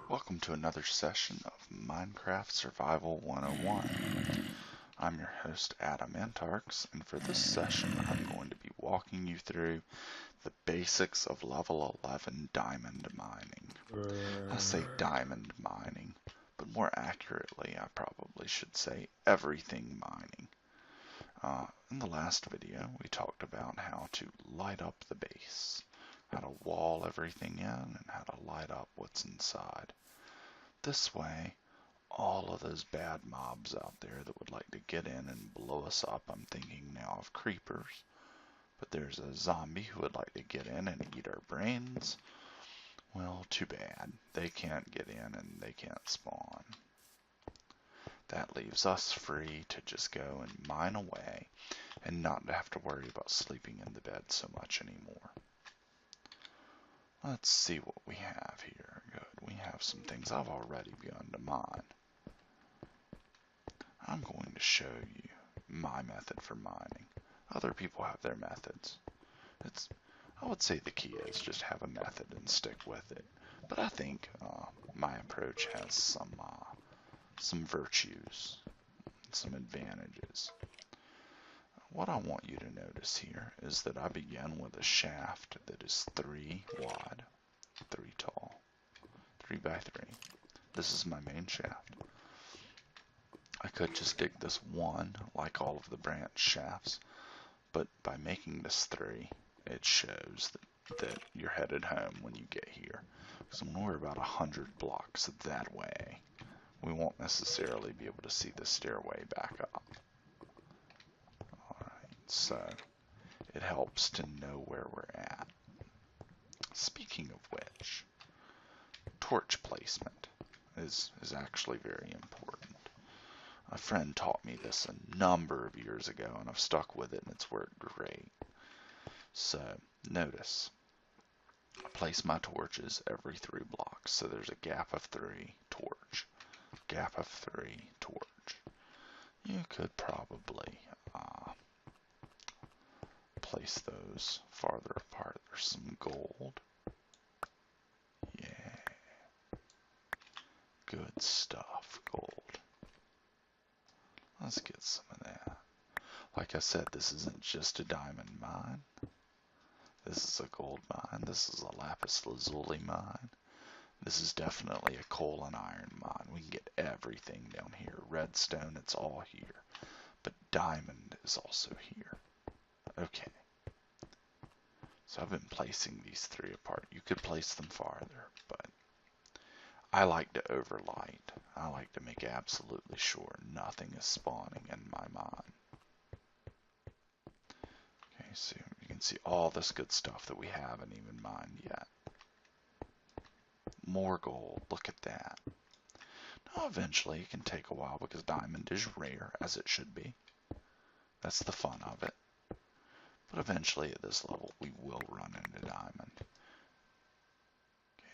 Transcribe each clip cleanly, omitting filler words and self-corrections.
Welcome to another session of Minecraft Survival 101. I'm your host Adam Antarks, and for this session I'm going to be walking you through the basics of level 11 diamond mining. I say diamond mining, but more accurately I probably should say everything mining. In the last video we talked about how to light up the base, how to wall everything in, and how to light up what's inside. This way, all of those bad mobs out there that would like to get in and blow us up, I'm thinking now of creepers, but there's a zombie who would like to get in and eat our brains. Well, too bad. They can't get in and they can't spawn. That leaves us free to just go and mine away and not have to worry about sleeping in the bed so much anymore. Let's see what we have here. Good. We have some things I've already begun to mine. I'm going to show you my method for mining. Other people have their methods. I would say the key is just have a method and stick with it. But I think my approach has some virtues, some advantages. What I want you to notice here is that I begin with a shaft that is 3 wide, 3 tall, 3 by 3. This is my main shaft. I could just dig this one like all of the branch shafts, but by making this 3, it shows that you're headed home when you get here. So when we're about 100 blocks that way, we won't necessarily be able to see the stairway back up. Alright, so it helps to know where we're at. Speaking of which, torch placement is actually very important. A friend taught me this a number of years ago, and I've stuck with it, and it's worked great. So, notice, I place my torches every 3 blocks. So there's a gap of 3, torch. Gap of 3, torch. You could probably place those farther apart. There's some gold. Yeah. Good stuff, gold. Let's get some of that. Like I said, this isn't just a diamond mine. This is a gold mine. This is a Lapis lazuli mine. This is definitely a coal and iron mine. We can get everything down here. Redstone, it's all here. But diamond is also here. Okay. So I've been placing these 3 apart. You could place them farther, but I like to overlight. I like to make absolutely sure nothing is spawning in my mine. Okay, so you can see all this good stuff that we haven't even mined yet. More gold, look at that. Now eventually it can take a while because diamond is rare, as it should be. That's the fun of it. But eventually at this level we will run into diamond.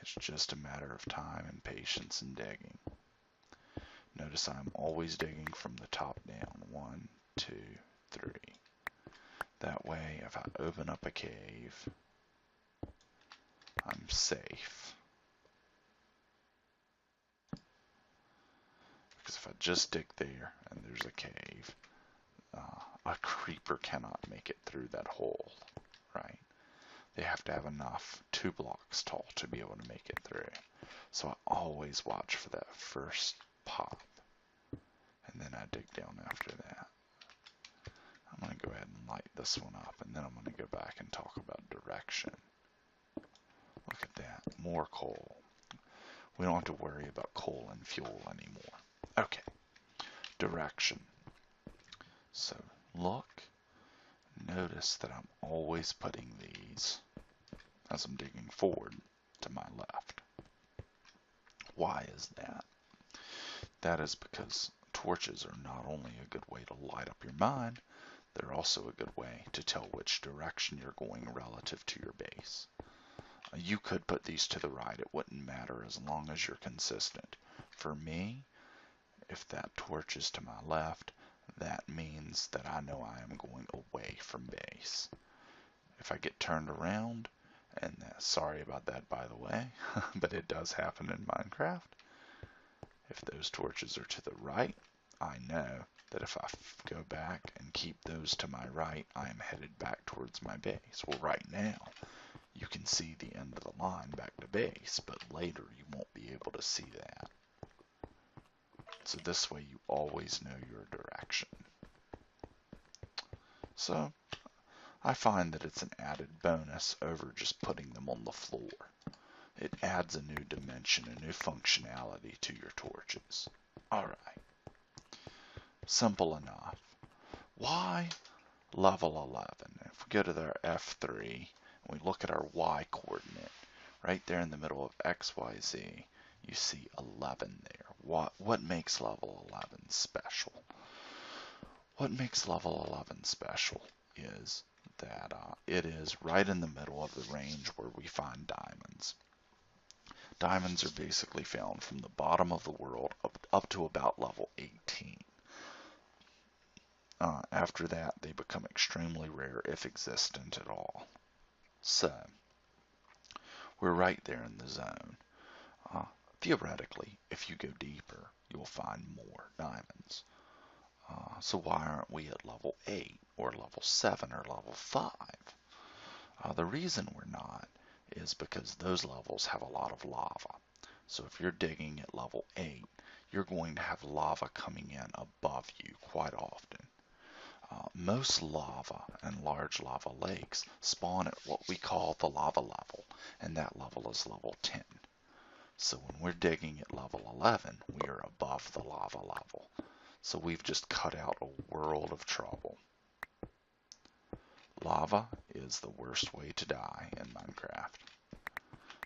It's just a matter of time and patience and digging. Notice I'm always digging from the top down. 1, 2, 3. That way, if I open up a cave, I'm safe. Because if I just dig there and there's a cave, a creeper cannot make it through that hole, right? They have to have enough 2 blocks tall to be able to make it through. So I always watch for that first pop, and then I dig down after that. I'm going to go ahead and light this one up, and then I'm going to go back and talk about direction. Look at that, more coal. We don't have to worry about coal and fuel anymore. Okay, direction. So look, notice that I'm always putting these, as I'm digging forward, to my left. Why is that? That is because torches are not only a good way to light up your mine, they're also a good way to tell which direction you're going relative to your base. You could put these to the right, it wouldn't matter as long as you're consistent. For me, if that torch is to my left, that means that I know I am going away from base. If I get turned around And sorry about that, by the way, but it does happen in Minecraft. If those torches are to the right, I know that if I go back and keep those to my right, I am headed back towards my base. Well, right now, you can see the end of the line back to base, but later you won't be able to see that. So this way you always know your direction. So I find that it's an added bonus over just putting them on the floor. It adds a new dimension, a new functionality to your torches. Alright, simple enough. Why level 11? If we go to their F3 and we look at our Y coordinate, right there in the middle of X, Y, Z, you see 11 there. What makes level 11 special? What makes level 11 special is that it is right in the middle of the range where we find diamonds. Diamonds are basically found from the bottom of the world up to about level 18. After that, they become extremely rare, if existent at all. So, we're right there in the zone. Theoretically, if you go deeper, you'll find more diamonds. So why aren't we at level 8 or level 7 or level 5? The reason we're not is because those levels have a lot of lava. So if you're digging at level 8, you're going to have lava coming in above you quite often. Most lava and large lava lakes spawn at what we call the lava level, and that level is level 10. So when we're digging at level 11, we are above the lava level. So we've just cut out a world of trouble. Lava is the worst way to die in Minecraft.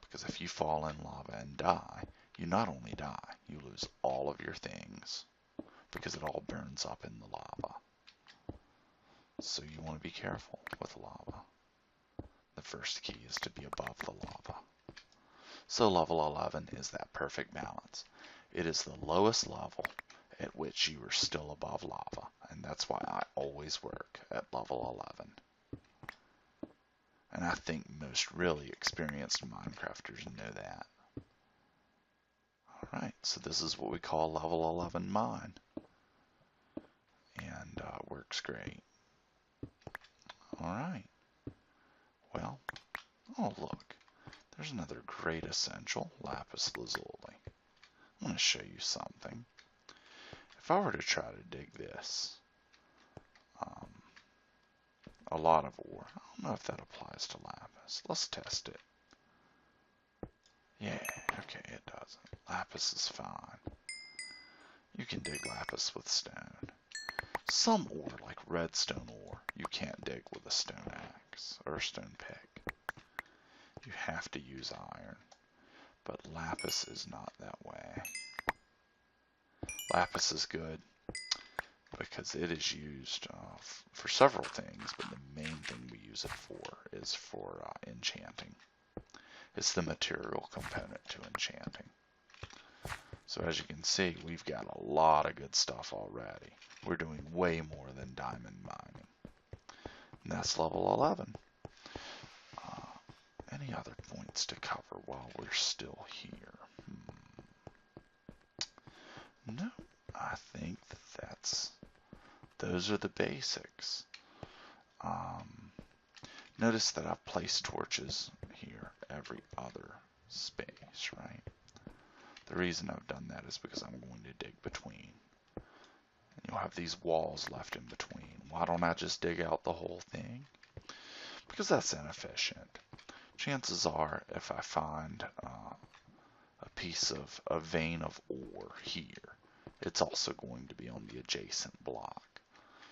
Because if you fall in lava and die, you not only die, you lose all of your things. Because it all burns up in the lava. So you want to be careful with lava. The first key is to be above the lava. So level 11 is that perfect balance. It is the lowest level at which you are still above lava, and that's why I always work at level 11. And I think most really experienced Minecrafters know that. Alright, so this is what we call level 11 mine. And works great. Alright. Well, oh look, there's another great essential, Lapis lazuli. I'm going to show you something. If I were to try to dig this, a lot of ore, I don't know if that applies to Lapis. Let's test it. Yeah, okay, it doesn't. Lapis is fine. You can dig Lapis with stone. Some ore, like redstone ore, you can't dig with a stone axe or a stone pick. You have to use iron. But Lapis is not that way. Lapis is good because it is used for several things, but the main thing we use it for is for enchanting. It's the material component to enchanting. So as you can see, we've got a lot of good stuff already. We're doing way more than diamond mining. And that's level 11. Any other points to cover while we're still here? No, I think those are the basics. Notice that I've placed torches here every other space, right? The reason I've done that is because I'm going to dig between. And you'll have these walls left in between. Why don't I just dig out the whole thing? Because that's inefficient. Chances are, if I find a piece of a vein of ore here, it's also going to be on the adjacent block.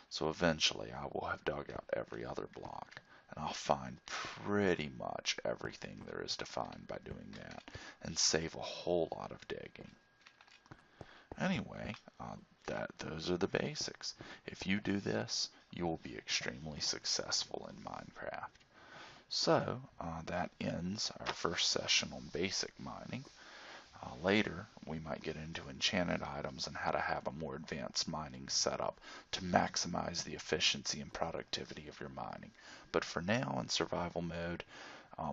So eventually I will have dug out every other block, and I'll find pretty much everything there is to find by doing that, and save a whole lot of digging. Anyway, those are the basics. If you do this, you will be extremely successful in Minecraft. So that ends our first session on basic mining. Later, we might get into enchanted items and how to have a more advanced mining setup to maximize the efficiency and productivity of your mining. But for now, in survival mode,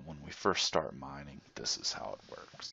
When we first start mining, this is how it works.